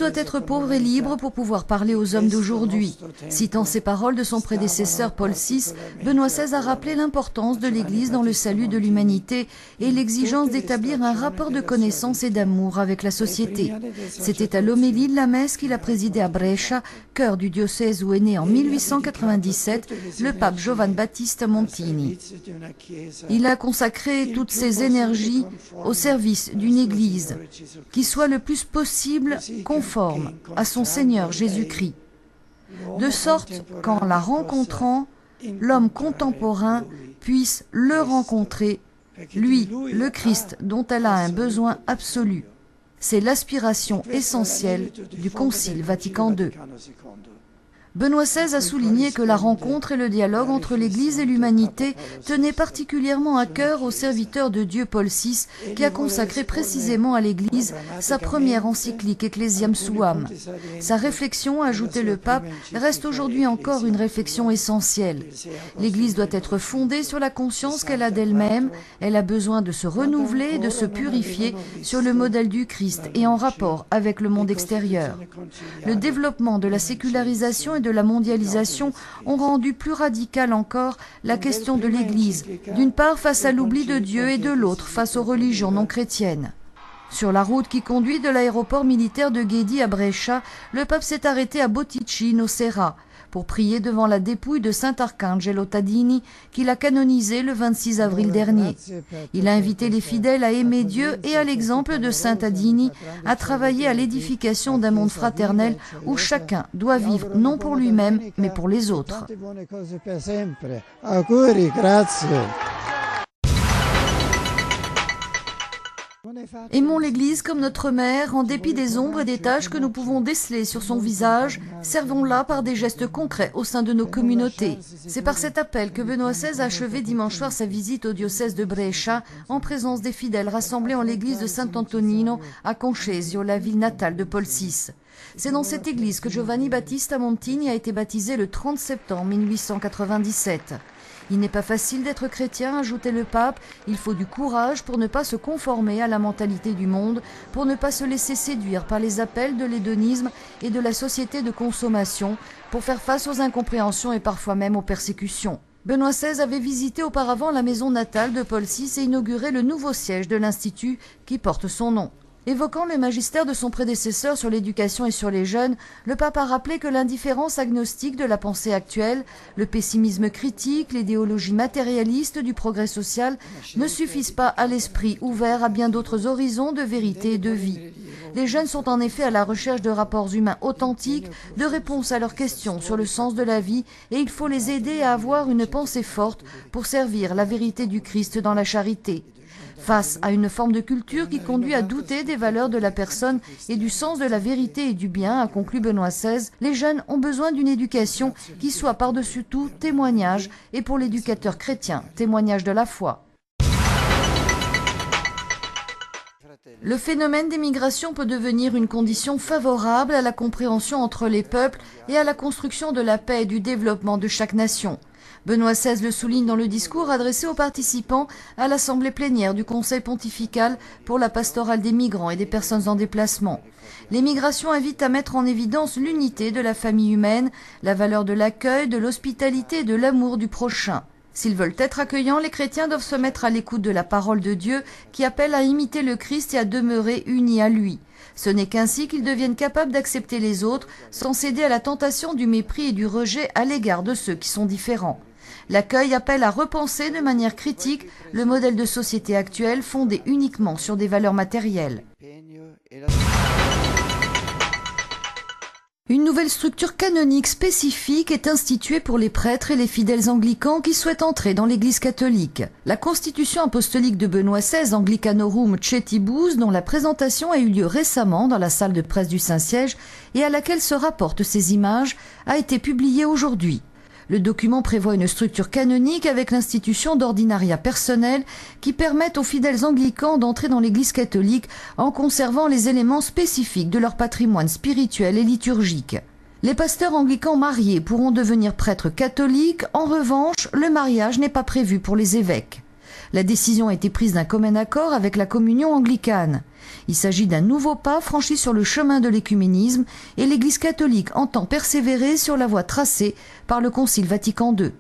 doit être pauvre et libre pour pouvoir parler aux hommes d'aujourd'hui. Citant ces paroles de son prédécesseur Paul VI, Benoît XVI a rappelé l'importance de l'Église dans le salut de l'humanité et l'exigence d'établir un rapport de connaissance et d'amour avec la société. C'était à l'homélie de la messe qu'il a présidé à Brescia, cœur du diocèse où est né en 1897 le pape Giovan Battista Montini. Il a consacré toutes ses énergies au service d'une Église qui soit le plus possible conforme à son Seigneur Jésus-Christ, de sorte qu'en la rencontrant, l'homme contemporain puisse le rencontrer, lui, le Christ, dont elle a un besoin absolu. C'est l'aspiration essentielle du Concile Vatican II. Benoît XVI a souligné que la rencontre et le dialogue entre l'Église et l'humanité tenaient particulièrement à cœur au serviteur de Dieu Paul VI, qui a consacré précisément à l'Église sa première encyclique Ecclesiam Suam. Sa réflexion, a ajouté le pape, reste aujourd'hui encore une réflexion essentielle. L'Église doit être fondée sur la conscience qu'elle a d'elle-même, elle a besoin de se renouveler et de se purifier sur le modèle du Christ et en rapport avec le monde extérieur. Le développement de la sécularisation et de la mondialisation ont rendu plus radicale encore la question de l'Église, d'une part face à l'oubli de Dieu et de l'autre face aux religions non chrétiennes. Sur la route qui conduit de l'aéroport militaire de Guedi à Brescia, le pape s'est arrêté à Botticino Serra pour prier devant la dépouille de Saint Arcangelo Tadini qu'il a canonisé le 26 avril dernier. Il a invité les fidèles à aimer Dieu et à l'exemple de Saint Tadini à travailler à l'édification d'un monde fraternel où chacun doit vivre non pour lui-même mais pour les autres. Aimons l'Église comme notre mère, en dépit des ombres et des taches que nous pouvons déceler sur son visage. Servons-la par des gestes concrets au sein de nos communautés. C'est par cet appel que Benoît XVI a achevé dimanche soir sa visite au diocèse de Brescia, en présence des fidèles rassemblés en l'église de Sant'Antonino à Concesio, la ville natale de Paul VI. C'est dans cette église que Giovanni Battista Montini a été baptisé le 30 septembre 1897. Il n'est pas facile d'être chrétien, ajoutait le pape, il faut du courage pour ne pas se conformer à la mentalité du monde, pour ne pas se laisser séduire par les appels de l'hédonisme et de la société de consommation, pour faire face aux incompréhensions et parfois même aux persécutions. Benoît XVI avait visité auparavant la maison natale de Paul VI et inauguré le nouveau siège de l'Institut qui porte son nom. Évoquant le magistère de son prédécesseur sur l'éducation et sur les jeunes, le pape a rappelé que l'indifférence agnostique de la pensée actuelle, le pessimisme critique, l'idéologie matérialiste du progrès social ne suffisent pas à l'esprit ouvert à bien d'autres horizons de vérité et de vie. Les jeunes sont en effet à la recherche de rapports humains authentiques, de réponses à leurs questions sur le sens de la vie, et il faut les aider à avoir une pensée forte pour servir la vérité du Christ dans la charité. Face à une forme de culture qui conduit à douter des valeurs de la personne et du sens de la vérité et du bien, a conclu Benoît XVI, les jeunes ont besoin d'une éducation qui soit par-dessus tout témoignage, et pour l'éducateur chrétien, témoignage de la foi. Le phénomène des migrations peut devenir une condition favorable à la compréhension entre les peuples et à la construction de la paix et du développement de chaque nation. Benoît XVI le souligne dans le discours adressé aux participants à l'assemblée plénière du Conseil pontifical pour la pastorale des migrants et des personnes en déplacement. Les migrations invitent à mettre en évidence l'unité de la famille humaine, la valeur de l'accueil, de l'hospitalité et de l'amour du prochain. S'ils veulent être accueillants, les chrétiens doivent se mettre à l'écoute de la parole de Dieu qui appelle à imiter le Christ et à demeurer unis à lui. Ce n'est qu'ainsi qu'ils deviennent capables d'accepter les autres sans céder à la tentation du mépris et du rejet à l'égard de ceux qui sont différents. L'accueil appelle à repenser de manière critique le modèle de société actuel fondé uniquement sur des valeurs matérielles. Une nouvelle structure canonique spécifique est instituée pour les prêtres et les fidèles anglicans qui souhaitent entrer dans l'Église catholique. La constitution apostolique de Benoît XVI, Anglicanorum Cetibus, dont la présentation a eu lieu récemment dans la salle de presse du Saint-Siège et à laquelle se rapportent ces images, a été publiée aujourd'hui. Le document prévoit une structure canonique avec l'institution d'ordinariats personnels qui permettent aux fidèles anglicans d'entrer dans l'Église catholique en conservant les éléments spécifiques de leur patrimoine spirituel et liturgique. Les pasteurs anglicans mariés pourront devenir prêtres catholiques. En revanche, le mariage n'est pas prévu pour les évêques. La décision a été prise d'un commun accord avec la communion anglicane. Il s'agit d'un nouveau pas franchi sur le chemin de l'écuménisme et l'Église catholique entend persévérer sur la voie tracée par le Concile Vatican II.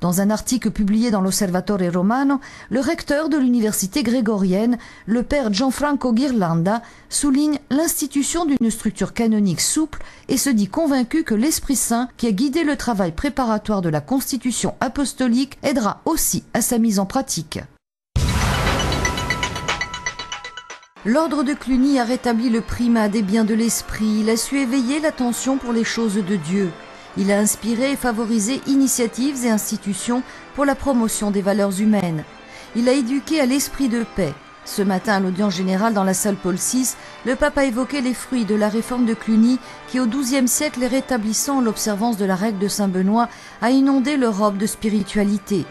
Dans un article publié dans l'Osservatore Romano, le recteur de l'université grégorienne, le père Gianfranco Ghirlanda, souligne l'institution d'une structure canonique souple et se dit convaincu que l'Esprit Saint, qui a guidé le travail préparatoire de la Constitution apostolique, aidera aussi à sa mise en pratique. L'ordre de Cluny a rétabli le primat des biens de l'esprit, il a su éveiller l'attention pour les choses de Dieu. Il a inspiré et favorisé initiatives et institutions pour la promotion des valeurs humaines. Il a éduqué à l'esprit de paix. Ce matin, à l'audience générale dans la salle Paul VI, le pape a évoqué les fruits de la réforme de Cluny qui, au XIIe siècle et rétablissant l'observance de la règle de Saint-Benoît, a inondé l'Europe de spiritualité.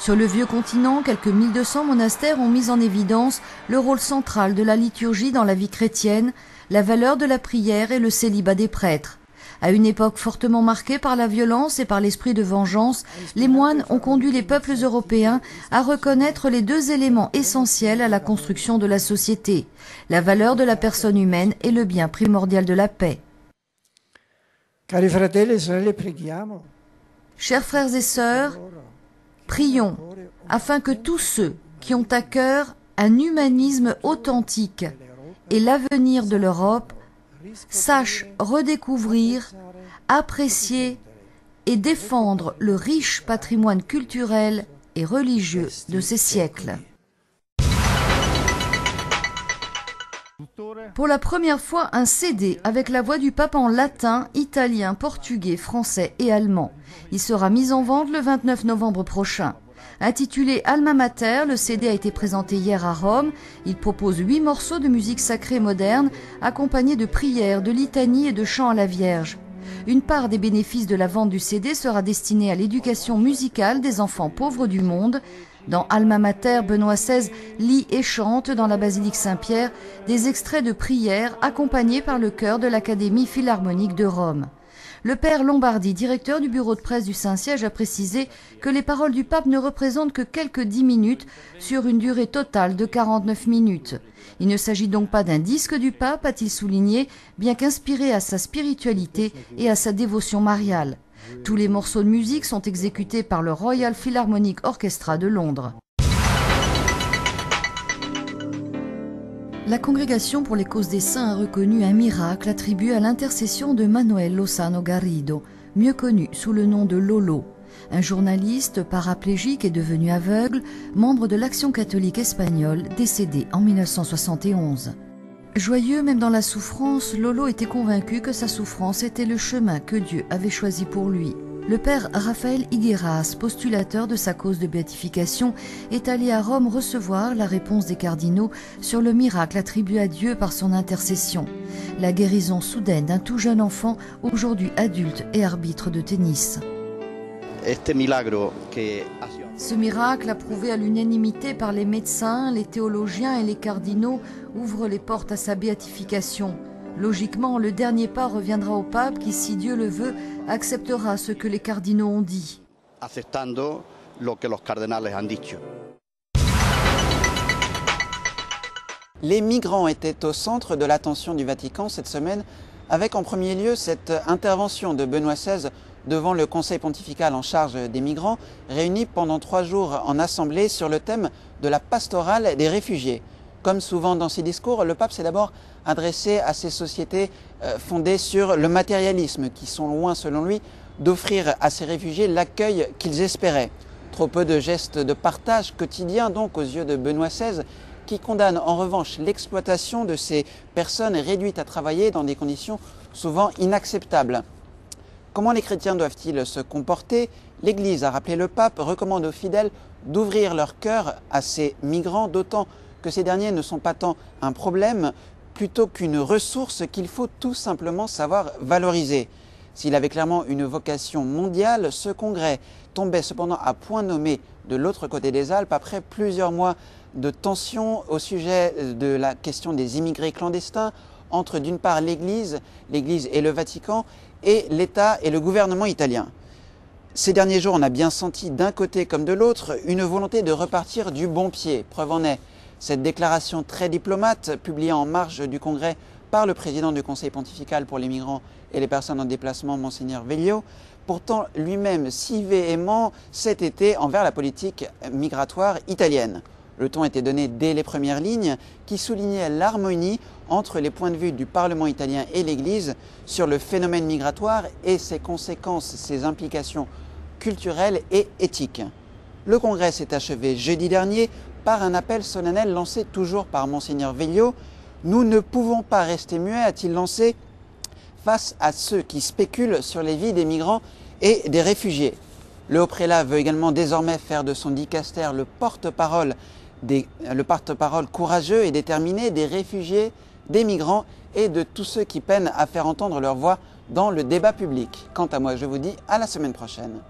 Sur le vieux continent, quelques 1200 monastères ont mis en évidence le rôle central de la liturgie dans la vie chrétienne, la valeur de la prière et le célibat des prêtres. À une époque fortement marquée par la violence et par l'esprit de vengeance, les moines ont conduit les peuples européens à reconnaître les deux éléments essentiels à la construction de la société, la valeur de la personne humaine et le bien primordial de la paix. Chers frères et sœurs, prions afin que tous ceux qui ont à cœur un humanisme authentique et l'avenir de l'Europe sachent redécouvrir, apprécier et défendre le riche patrimoine culturel et religieux de ces siècles. Pour la première fois, un CD avec la voix du pape en latin, italien, portugais, français et allemand. Il sera mis en vente le 29 novembre prochain. Intitulé Alma Mater, le CD a été présenté hier à Rome. Il propose 8 morceaux de musique sacrée moderne, accompagnés de prières, de litanies et de chants à la Vierge. Une part des bénéfices de la vente du CD sera destinée à l'éducation musicale des enfants pauvres du monde. Dans Alma Mater, Benoît XVI lit et chante dans la basilique Saint-Pierre des extraits de prières accompagnés par le chœur de l'Académie philharmonique de Rome. Le père Lombardi, directeur du bureau de presse du Saint-Siège, a précisé que les paroles du pape ne représentent que quelques 10 minutes sur une durée totale de 49 minutes. Il ne s'agit donc pas d'un disque du pape, a-t-il souligné, bien qu'inspiré à sa spiritualité et à sa dévotion mariale. Tous les morceaux de musique sont exécutés par le Royal Philharmonic Orchestra de Londres. La Congrégation pour les causes des saints a reconnu un miracle attribué à l'intercession de Manuel Lozano Garrido, mieux connu sous le nom de Lolo. Un journaliste paraplégique et devenu aveugle, membre de l'Action catholique espagnole, décédé en 1971. Joyeux même dans la souffrance, Lolo était convaincu que sa souffrance était le chemin que Dieu avait choisi pour lui. Le père Raphaël Higueras, postulateur de sa cause de béatification, est allé à Rome recevoir la réponse des cardinaux sur le miracle attribué à Dieu par son intercession. La guérison soudaine d'un tout jeune enfant, aujourd'hui adulte et arbitre de tennis. Ce miracle, approuvé à l'unanimité par les médecins, les théologiens et les cardinaux, ouvre les portes à sa béatification. Logiquement, le dernier pas reviendra au pape qui, si Dieu le veut, acceptera ce que les cardinaux ont dit. Les migrants étaient au centre de l'attention du Vatican cette semaine, avec en premier lieu cette intervention de Benoît XVI devant le Conseil pontifical en charge des migrants, réuni pendant 3 jours en assemblée sur le thème de la pastorale des réfugiés. Comme souvent dans ses discours, le pape s'est d'abord adressé à ces sociétés fondées sur le matérialisme, qui sont loin, selon lui, d'offrir à ces réfugiés l'accueil qu'ils espéraient. Trop peu de gestes de partage quotidien, donc, aux yeux de Benoît XVI, qui condamne en revanche l'exploitation de ces personnes réduites à travailler dans des conditions souvent inacceptables. Comment les chrétiens doivent-ils se comporter? L'Église, a rappelé le pape, recommande aux fidèles d'ouvrir leur cœur à ces migrants, d'autant que ces derniers ne sont pas tant un problème plutôt qu'une ressource qu'il faut tout simplement savoir valoriser. S'il avait clairement une vocation mondiale, ce congrès tombait cependant à point nommé de l'autre côté des Alpes après plusieurs mois de tensions au sujet de la question des immigrés clandestins entre d'une part l'Église et le Vatican et l'État et le gouvernement italien. Ces derniers jours, on a bien senti d'un côté comme de l'autre une volonté de repartir du bon pied. Preuve en est cette déclaration très diplomate publiée en marge du Congrès par le président du Conseil pontifical pour les migrants et les personnes en déplacement, Monseigneur Veglio, pourtant lui-même si véhément cet été envers la politique migratoire italienne. Le ton était donné dès les premières lignes qui soulignaient l'harmonie entre les points de vue du Parlement italien et l'Église sur le phénomène migratoire et ses conséquences, ses implications culturelles et éthiques. Le congrès s'est achevé jeudi dernier par un appel solennel lancé toujours par Monseigneur Veglio. « Nous ne pouvons pas rester muets », a-t-il lancé, face à ceux qui spéculent sur les vies des migrants et des réfugiés. Le haut prélat veut également désormais faire de son dicastère le porte-parole courageux et déterminé des réfugiés, des migrants et de tous ceux qui peinent à faire entendre leur voix dans le débat public. Quant à moi, je vous dis à la semaine prochaine.